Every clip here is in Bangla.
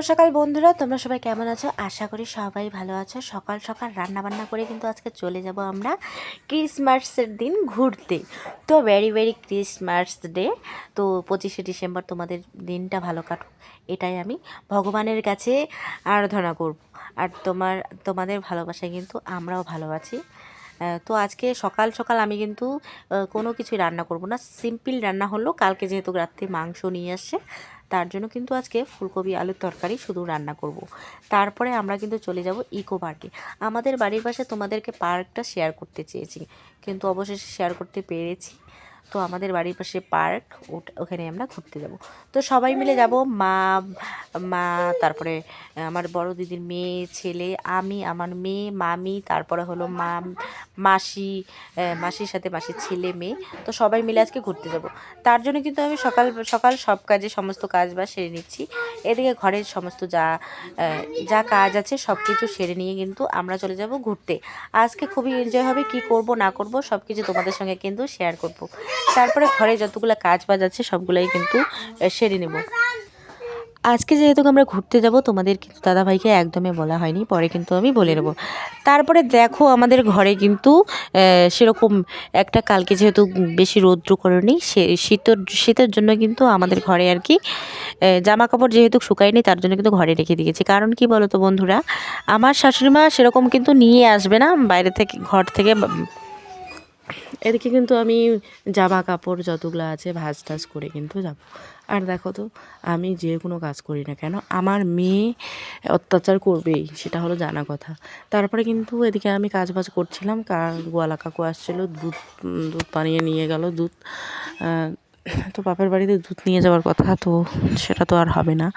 সকাল বন্ধুরা, তোমরা সবাই কেমন আছো? আশা করি সবাই ভালো আছো। সকাল সকাল রান্না বান্না করে কিন্তু আজকে চলে যাব আমরা ক্রিসমাসের দিন ঘুরতে। তো ভেরি ক্রিসমাস ডে। তো 25শে ডিসেম্বর তোমাদের দিনটা ভালো কাটুক, এটাই আমি ভগবানের কাছে আরাধনা করব। আর তোমাদের ভালোবাসায় কিন্তু আমরাও ভালো আছি। তো আজকে সকাল সকাল আমি কিন্তু কোনো কিছুই রান্না করব না, সিম্পল রান্না হলো। কালকে যেহেতু রাত্রে মাংস নিয়ে আসছে, তার জন্য কিন্তু আজকে ফুলকপি আলুর তরকারি শুধু রান্না করব। তারপরে আমরা কিন্তু চলে যাব ইকো পার্কে। আমাদের বাড়ির পাশে তোমাদেরকে পার্কটা শেয়ার করতে চেয়েছি, কিন্তু অবশেষে শেয়ার করতে পেরেছি। তো আমাদের বাড়ির পাশে পার্ক, ওখানে আমরা ঘুরতে যাব। তো সবাই মিলে যাব, মা মা তারপরে আমার বড় দিদির মেয়ে ছেলে, আমি, আমার মেয়ে, মামি, তারপরে হলো মাসি, মাসির সাথে মাসির ছেলে মেয়ে। তো সবাই মিলে আজকে ঘুরতে যাব। তার জন্য কিন্তু আমি সকাল সকাল সমস্ত কাজ বা সেরে নিচ্ছি। এদিকে ঘরের সমস্ত যা কাজ আছে সব কিছু সেরে নিয়ে কিন্তু আমরা চলে যাব ঘুরতে। আজকে খুবই এনজয় হবে, কি করব না করব সব কিছু তোমাদের সঙ্গে কিন্তু শেয়ার করব। তারপরে ঘরে যতগুলো কাজ বাজ আছে সবগুলাই কিন্তু সেরে নেব। আজকে যেহেতু আমরা ঘুরতে যাব, তোমাদের কিন্তু দাদাভাইকে একদমই বলা হয়নি, পরে কিন্তু আমি বলে নেব। তারপরে দেখো আমাদের ঘরে কিন্তু সেরকম একটা, কালকে যেহেতু বেশি রৌদ্র করেনি, শীতের জন্য কিন্তু আমাদের ঘরে আর কি জামা কাপড় যেহেতু শুকায়নি, তার জন্য কিন্তু ঘরে রেখে দিয়েছি। কারণ কি বলো তো বন্ধুরা, আমার শাশুড়িমা সেরকম কিন্তু নিয়ে আসবে না বাইরে থেকে, ঘর থেকে। এদিকে কিন্তু আমি জামা কাপড় যতগুলো আছে ভাঁজ টাজ করে কিন্তু যাব। আর দেখো তো, আমি যে কোনো কাজ করি না কেন, আমার মেয়ে অত্যাচার করবেই, সেটা হলো জানা কথা। তারপরে কিন্তু এদিকে আমি কাজ বাজ করছিলাম, গোয়ালা কাকু আসছিলো, দুধ বানিয়ে নিয়ে গেল। দুধ তো বাপের বাড়িতে দুধ নিয়ে যাওয়ার কথা, তো সেটা তো আর হবে না।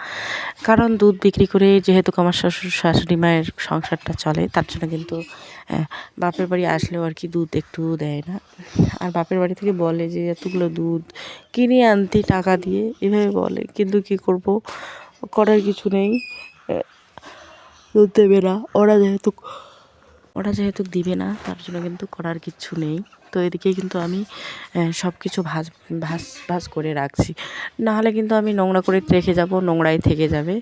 কারণ দুধ বিক্রি করে যেহেতু আমার শাশুড়ি মায়ের সংসারটা চলে, তার জন্য কিন্তু বাপের বাড়ি আসলেও আর কি দুধ একটু দেয় না। আর বাপের বাড়ি থেকে বলে যে এতগুলো দুধ কিনে আনতে টাকা দিয়ে, এভাবে বলে। কিন্তু কি করব, করার কিছু নেই, দুধ দেবে না। ওরা যেহেতু দিবে না, তার জন্য কিন্তু করার কিচ্ছু নেই। তো এদিকে কিন্তু আমি সব কিছু ভাজ করে রাখছি, নাহলে কিন্তু আমি নোংরা করে রেখে যাব, নোংরাই থেকে যাবে,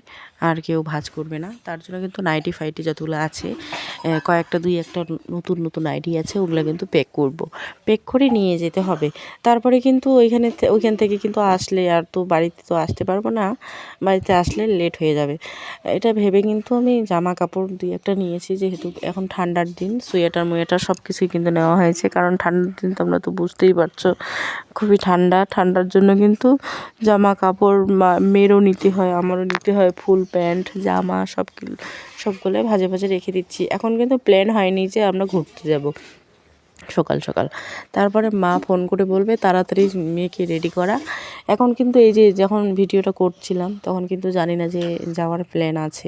আর কেউ ভাজ করবে না। তার জন্য কিন্তু নাইটি ফাইটি যতগুলো আছে, কয়েকটা দুই একটা নতুন নাইটি আছে, ওগুলো কিন্তু প্যাক করে নিয়ে যেতে হবে। তারপরে কিন্তু ওইখান থেকে কিন্তু আসলে আর তো বাড়িতে তো আসতে পারবো না, বাড়িতে আসলে লেট হয়ে যাবে। এটা ভেবে কিন্তু আমি জামা কাপড় দুই একটা নিয়েছি, যেহেতু এখন ঠান্ডার দিন, সোয়েটার সব কিছুই কিন্তু নেওয়া হয়েছে। কারণ ঠান্ডার দিন তোমরা তো বুঝতেই পারছো, খুবই ঠান্ডার জন্য কিন্তু জামা কাপড় মেয়েরও নিতে হয়, আমারও নিতে হয়, ফুল প্যান্ট জামা সবগুলো ভাজে রেখে দিচ্ছি। এখন কিন্তু প্ল্যান হয়নি যে আমরা ঘুরতে যাব সকাল সকাল। তারপরে মা ফোন করে বলবে তাড়াতাড়ি মেয়েকে রেডি করা। এখন কিন্তু এই যে যখন ভিডিওটা করছিলাম, তখন কিন্তু জানি না যে যাওয়ার প্ল্যান আছে।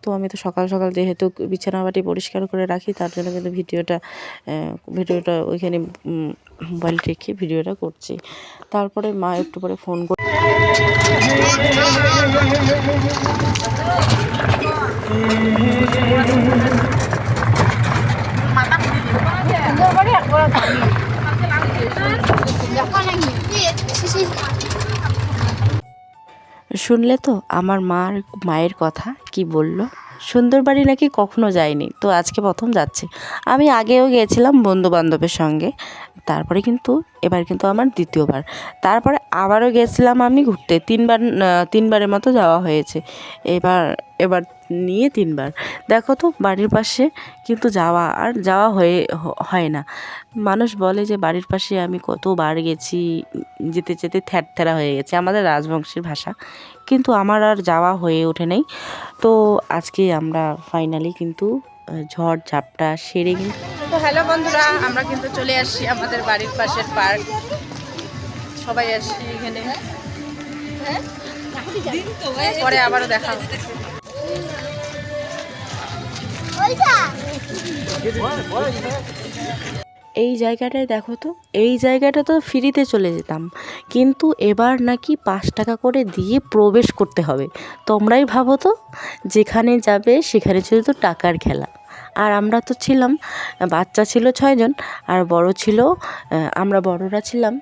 তো আমি তো সকাল সকাল যেহেতু বিছানাবাটি পরিষ্কার করে রাখি, তার জন্য কিন্তু ভিডিওটা ওইখানে মোবাইল রেখে ভিডিওটা করছি। তারপরে মা একটু পরে ফোন করে শুনলে তো আমার মায়ের কথা কি বলল, সুন্দর বাড়ি নাকি কখনো যায়নি, তো আজকে প্রথম যাচ্ছে। আমি আগেও গিয়েছিলাম বন্ধু বান্ধবের সঙ্গে, তারপরে কিন্তু এবার কিন্তু আমার দ্বিতীয়বার। তারপরে আবারও গেছিলাম আমি ঘুরতে, তিনবারের মতো যাওয়া হয়েছে। এবার নিয়ে 3বার। দেখো তো বাড়ির পাশে কিন্তু যাওয়া হয় না। মানুষ বলে যে বাড়ির পাশে আমি কতবার গেছি, যেতে যেতে থ্যাড়া হয়ে গেছে, আমাদের রাজবংশের ভাষা। কিন্তু আমার আর যাওয়া হয়ে ওঠে নাই। তো আজকে আমরা ফাইনালি কিন্তু ঝড় ঝাপটা সেরে কিন্তু। তো হ্যালো বন্ধুরা, আমরা কিন্তু চলে আসছি আমাদের বাড়ির পাশের পার্ক। সবাই আসছি এখানে, পরে আবারও দেখা হবে। এই জায়গাটায় দেখো তো, এই জায়গাটা তো ফ্রিতে চলে যেতাম, কিন্তু এবার নাকি 5 টাকা করে দিয়ে প্রবেশ করতে হবে। তোমরাই ভাবো তো, যেখানে যাবে সেখানে শুধু তো টাকার খেলা। আর আমরা তো ছিলাম, বাচ্চা ছিল 6 জন, আর বড় ছিল, আমরা বড়রা ছিলাম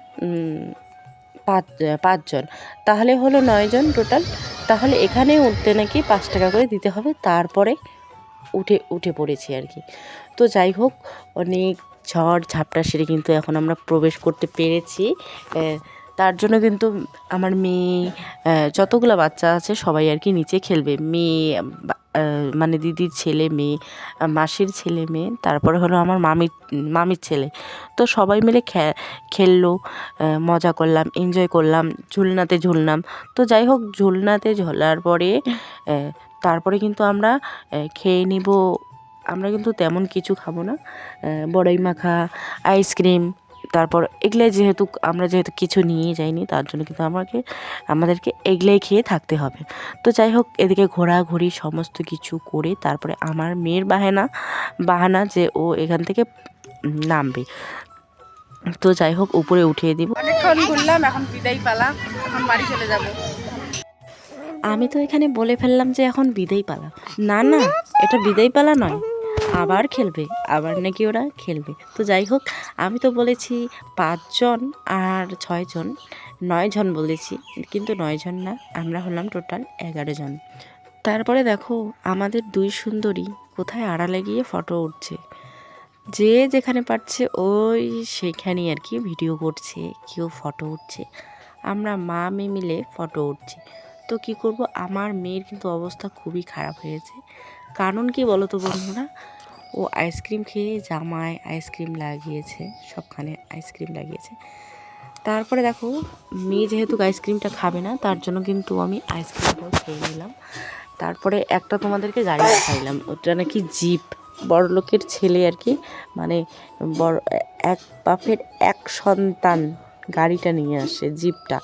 পাঁচজন, তাহলে হলো 9 জন টোটাল। তাহলে এখানে উঠতে নাকি 5 টাকা করে দিতে হবে। তারপরে উঠে পড়েছি আর কি। তো যাই হোক, অনেক ঝড় ঝাপটা সেরে কিন্তু এখন আমরা প্রবেশ করতে পেরেছি। তার জন্য কিন্তু আমার মেয়ে, যতগুলো বাচ্চা আছে সবাই আর কি নিচে খেলবে। মেয়ে মানে দিদির ছেলে মেয়ে, মাসির ছেলে মেয়ে, তারপরে হলো আমার মামির ছেলে। তো সবাই মিলে খেললো, মজা করলাম, এনজয় করলাম, ঝুলনাতে ঝুললাম। তো যাই হোক, ঝুলনাতে ঝোলার পরে তারপরে কিন্তু আমরা খেয়ে নিব। আমরা কিন্তু তেমন কিছু খাবো না, বড়াই মাখা, আইসক্রিম, তারপর এগুলো যেহেতু কিছু নিয়ে যাইনি, তার জন্য কিন্তু আমাদেরকে এগুলোই খেয়ে থাকতে হবে। তো যাই হোক, এদিকে ঘোরাঘুরি সমস্ত কিছু করে তারপরে আমার মেয়ের বাহানা যে ও এখান থেকে নামবে। তো যাই হোক, উপরে উঠিয়ে দিব। অনেকক্ষণ ঘুরলাম, এখন বিদায় পালা, এখন বাড়ি চলে যাব। আমি তো এখানে বলে ফেললাম যে এখন বিদায় পালা। না না, এটা বিদায় পালা নয়, আবার খেলবে, আবার নাকি ওরা খেলবে। তো যাই হোক, আমি তো বলেছি 5 জন আর 6 জন, 9 জন বলেছি, কিন্তু 9 জন না, আমরা হলাম টোটাল 11 জন। তারপরে দেখো, আমাদের 2 সুন্দরী কোথায় আড়ালে গিয়ে ফটো উঠছে। যে যেখানে পারছে ওই সেখানেই আর কি ভিডিও করছে, কেউ ফটো উঠছে। আমরা মা মেয়ে মিলে ফটো উঠছি। তো কী করব, আমার মেয়ের কিন্তু অবস্থা খুবই খারাপ হয়েছে। কারণ কি বলো তো বন্ধুরা, ও আইসক্রিম খেয়ে জামায় আইসক্রিম লাগিয়েছে, সবখানে আইসক্রিম লাগিয়েছে। তারপরে দেখো, মেয়ে যেহেতু আইসক্রিমটা খাবে না, তার জন্য কিন্তু আমি আইসক্রিমটাও খেয়ে নিলাম। তারপরে একটা তোমাদেরকে গাড়ি দেখাইলাম, ওটা নাকি জিপ, বড় লোকের ছেলে আর কি, মানে বড় এক বাপের এক সন্তান গাড়িটা নিয়ে আসে, জিপটা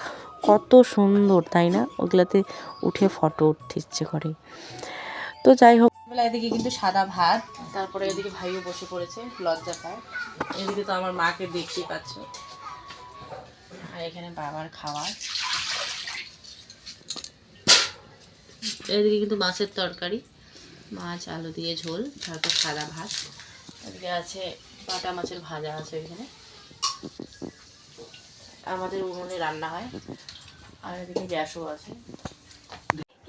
কত সুন্দর তাই না, ওগুলাতে উঠে ফটো উঠতে ইচ্ছে করে। তো যাই হোক, এদিকে কিন্তু সাদা ভাত, তারপরে এদিকে ভাইও বসে পড়েছে, লজ্জা পায়। এদিকে তো আমার মাকে দেখতেই পাচ্ছ, আর এখানে বাবার খাবার। এদিকে কিন্তু মাছের তরকারি, মাছ আলু দিয়ে ঝোল, তারপর সাদা ভাত। এদিকে আছে বাটা মাছের ভাজা আছে এখানে, আমাদের উনুনে রান্না হয়। আর এদিকে গ্যাসও আছে।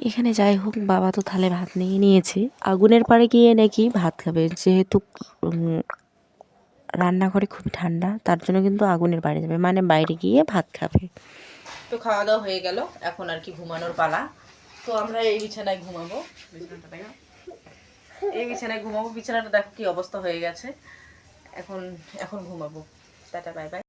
এখানে যাই হোক, বাবা তো থালে ভাত নিয়ে নিয়েছে, আগুনের পাড়ে গিয়ে নাকি ভাত খাবে, যেহেতু রান্নাঘরে খুব ঠান্ডা, তার জন্য কিন্তু আগুনের পাড়ে যাবে, মানে বাইরে গিয়ে ভাত খাবে। তো খাওয়া দাওয়া হয়ে গেল, এখন আর কি ঘুমানোর পালা। তো আমরা এই বিছানায় ঘুমাবো, বিছানাটা দেখো কি অবস্থা হয়ে গেছে। এখন ঘুমাবো। Tata, bye bye.